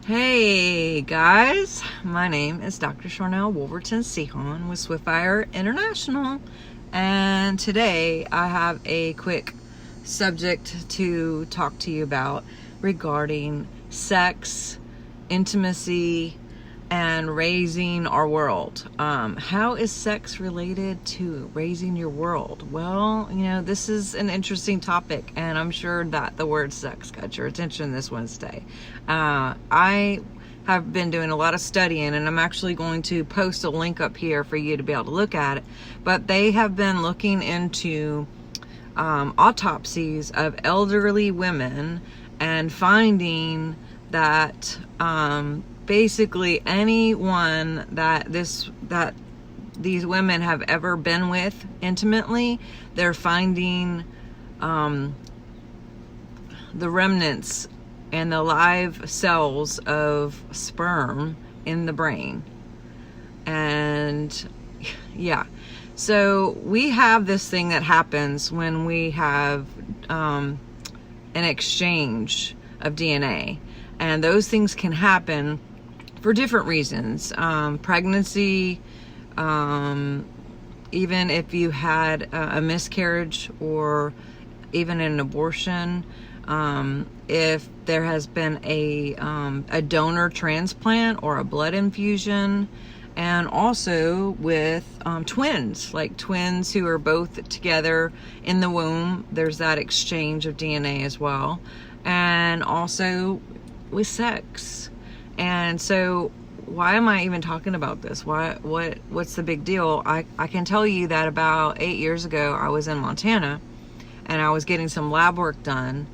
Hey guys, my name is Dr. Sharnael Wolverton Sehon with Swiftfire International, and today I have a quick subject to talk to you about regarding sex, intimacy, and raising our world. How is sex related to raising your world? Well, this is an interesting topic, and I'm sure that the word sex got your attention this Wednesday. I have been doing a lot of studying, and I'm actually going to post a link up here for you to be able to look at it. But they have been looking into autopsies of elderly women and finding that basically anyone that these women have ever been with intimately, they're finding the remnants and the live cells of sperm in the brain. And yeah, so we have this thing that happens when we have an exchange of DNA, and those things can happen for different reasons. Pregnancy, even if you had a miscarriage or even an abortion, if there has been a donor transplant or a blood infusion, and also with twins, like twins who are both together in the womb, there's that exchange of DNA as well, and also with sex. And so why am I even talking about this? What's the big deal? I can tell you that about 8 years ago, I was in Montana and I was getting some lab work done,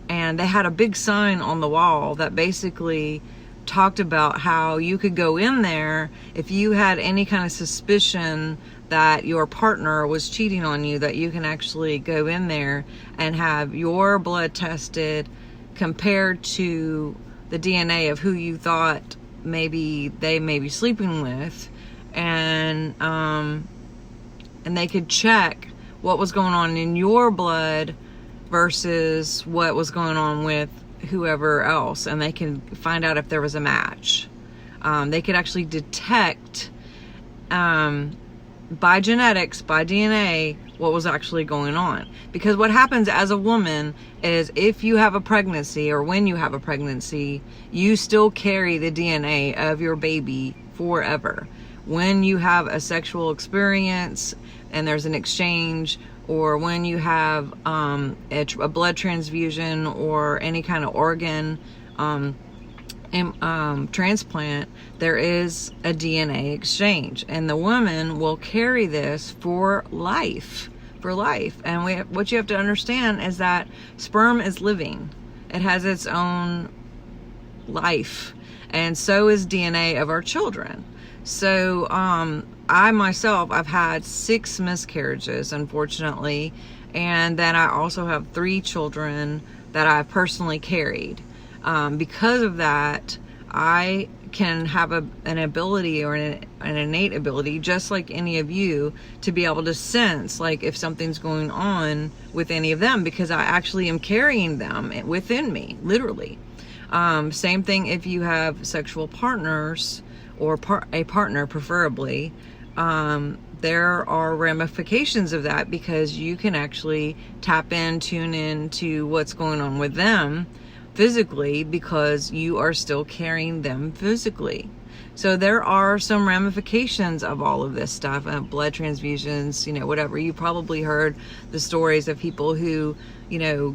and they had a big sign on the wall that basically talked about how you could go in there if you had any kind of suspicion that your partner was cheating on you, that you can actually go in there and have your blood tested compared to the DNA of who you thought maybe they may be sleeping with, and they could check what was going on in your blood versus what was going on with whoever else, and they can find out if there was a match. They could actually detect by genetics, by DNA, what was actually going on. Because what happens as a woman is if you have a pregnancy, or when you have a pregnancy, you still carry the DNA of your baby forever. When you have a sexual experience and there's an exchange, or when you have a blood transfusion or any kind of organ transplant, there is a DNA exchange, and the woman will carry this for life. And what you have to understand is that sperm is living. It has its own life, and so is DNA of our children. So I myself, I've had 6 miscarriages, unfortunately, and then I also have 3 children that I've personally carried. Because of that, I can have an ability, or an innate ability, just like any of you, to be able to sense like if something's going on with any of them, because I actually am carrying them within me, literally. Same thing if you have sexual partners, or a partner preferably. There are ramifications of that, because you can actually tune in to what's going on with them physically, because you are still carrying them physically. So there are some ramifications of all of this stuff, blood transfusions, whatever. You probably heard the stories of people who,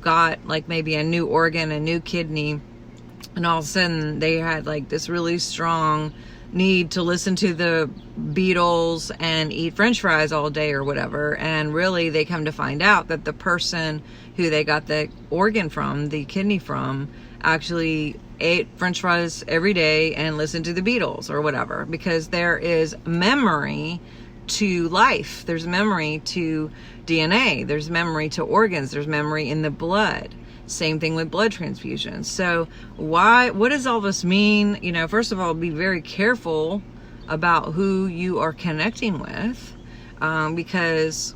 got like maybe a new organ, a new kidney, and all of a sudden they had like this really strong need to listen to the Beatles and eat French fries all day or whatever, and really they come to find out that the person who they got the organ from, the kidney from, actually ate French fries every day and listened to the Beatles or whatever, because there is memory to life, there's memory to DNA, there's memory to organs, there's memory in the blood. Same thing with blood transfusions. So what does all this mean? First of all, be very careful about who you are connecting with, because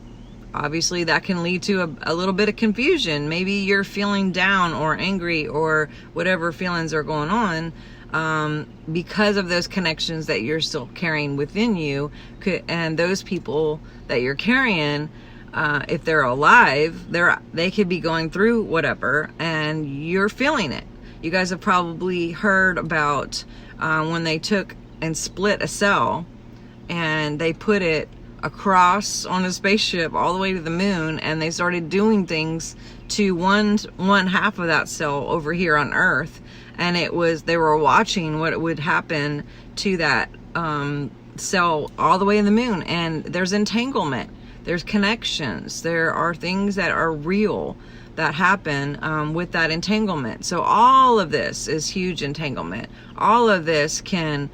obviously that can lead to a little bit of confusion. Maybe you're feeling down or angry or whatever feelings are going on, because of those connections that you're still carrying within you. And those people that you're carrying, if they're alive, they could be going through whatever, and you're feeling it. You guys have probably heard about when they took and split a cell and they put it across on a spaceship all the way to the moon, and they started doing things to one half of that cell over here on Earth, and they were watching what would happen to that cell all the way in the moon. And there's entanglement, there's connections, there are things that are real that happen with that entanglement. So all of this is huge entanglement. All of this can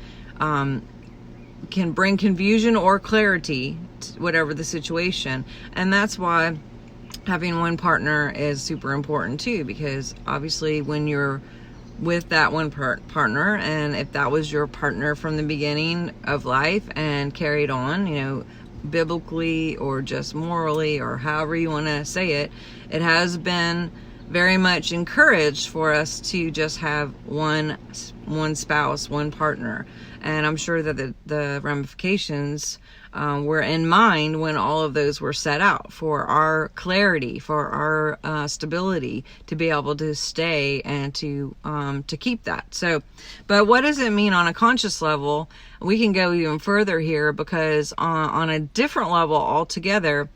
bring confusion or clarity to whatever the situation. And that's why having one partner is super important too, because obviously when you're with that one partner, and if that was your partner from the beginning of life and carried on, you know, biblically or just morally or however you want to say it, it has been very much encouraged for us to just have one spouse, one partner. And I'm sure that the ramifications were in mind when all of those were set out for our clarity, for our stability, to be able to stay and to keep that. So, but what does it mean on a conscious level? We can go even further here, because on a different level altogether,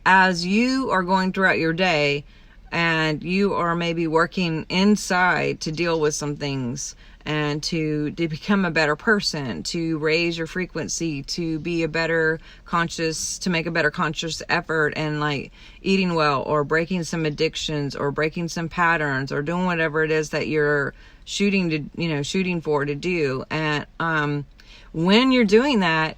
as you are going throughout your day and you are maybe working inside to deal with some things and to become a better person, to raise your frequency, to be a better conscious, to make a better conscious effort, and like eating well or breaking some addictions or breaking some patterns or doing whatever it is that you're shooting for to do. And when you're doing that,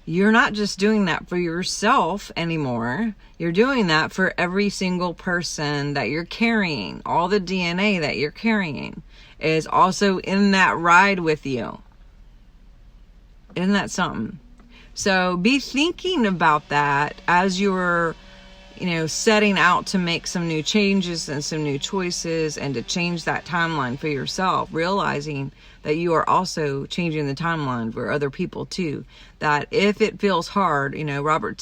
you're not just doing that for yourself anymore. You're doing that for every single person that you're carrying. All the DNA that you're carrying is also in that ride with you. Isn't that something? So be thinking about that as you're, setting out to make some new changes and some new choices and to change that timeline for yourself, realizing that you are also changing the timeline for other people too. That if it feels hard, Robert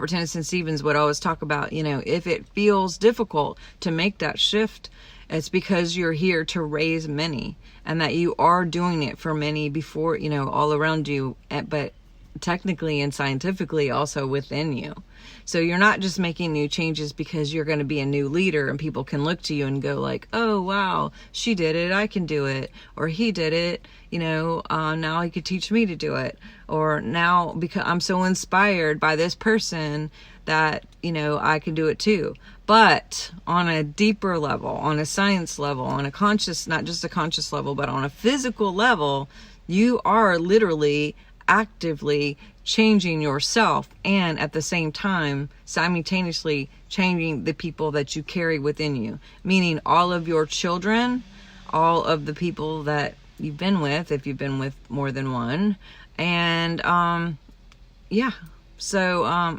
Tennyson Stevens would always talk about, if it feels difficult to make that shift, it's because you're here to raise many, and that you are doing it for many before, all around you, but technically and scientifically also within you. So you're not just making new changes because you're going to be a new leader and people can look to you and go like, oh wow, she did it, I can do it. Or he did it, now he could teach me to do it. Or now because I'm so inspired by this person that, I can do it too. But on a deeper level, on a science level, on a conscious, not just a conscious level, but on a physical level, you are literally actively changing yourself, and at the same time simultaneously changing the people that you carry within you, meaning all of your children, all of the people that you've been with, if you've been with more than one, and and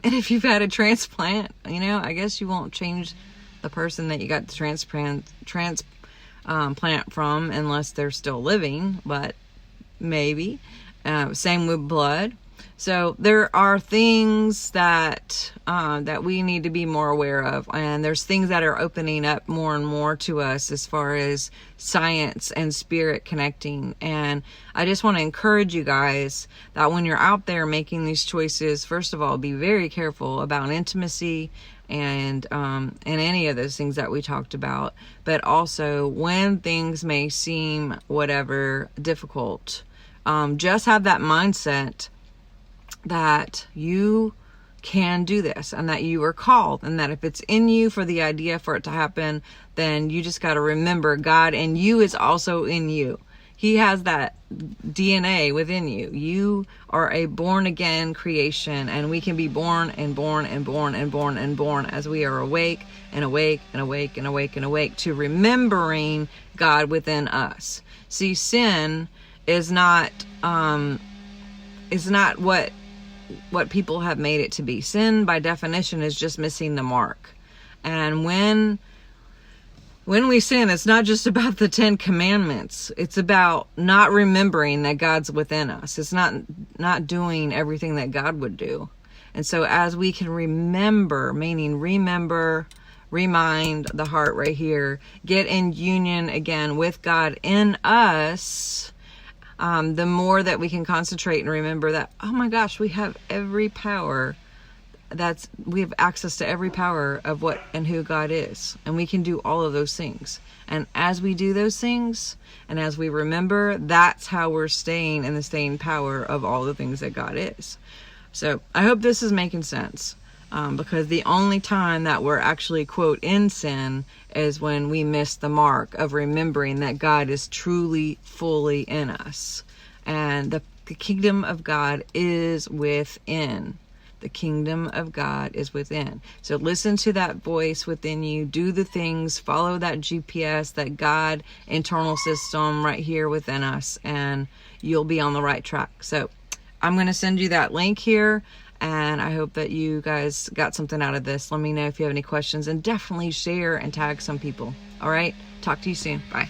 if you've had a transplant, I guess you won't change the person that you got the transplant from unless they're still living, but maybe. Same with blood. So there are things that we need to be more aware of, and there's things that are opening up more and more to us as far as science and spirit connecting. And I just want to encourage you guys that when you're out there making these choices, first of all, be very careful about intimacy and any of those things that we talked about. But also, when things may seem whatever difficult, just have that mindset that you can do this and that you are called, and that if it's in you for the idea for it to happen, then you just got to remember God and you is also in you. He has that DNA within you. You are a born again creation, and we can be born and born and born and born and born as we are awake and awake and awake and awake and awake to remembering God within us. See, sin is not what what people have made it to be. Sin, by definition, is just missing the mark. And when we sin, it's not just about the 10 commandments. It's about not remembering that God's within us. It's not doing everything that God would do. And so as we can remember, meaning remember, remind the heart right here, get in union again with God in us, the more that we can concentrate and remember that, oh my gosh, we have every power. We have access to every power of what and who God is. And we can do all of those things. And as we do those things, and as we remember, that's how we're staying in the staying power of all the things that God is. So I hope this is making sense. Because the only time that we're actually, quote, in sin is when we miss the mark of remembering that God is truly, fully in us. And the kingdom of God is within. The kingdom of God is within. So listen to that voice within you. Do the things. Follow that GPS, that God internal system right here within us. And you'll be on the right track. So I'm going to send you that link here. And I hope that you guys got something out of this. Let me know if you have any questions. And definitely share and tag some people. All right? Talk to you soon. Bye.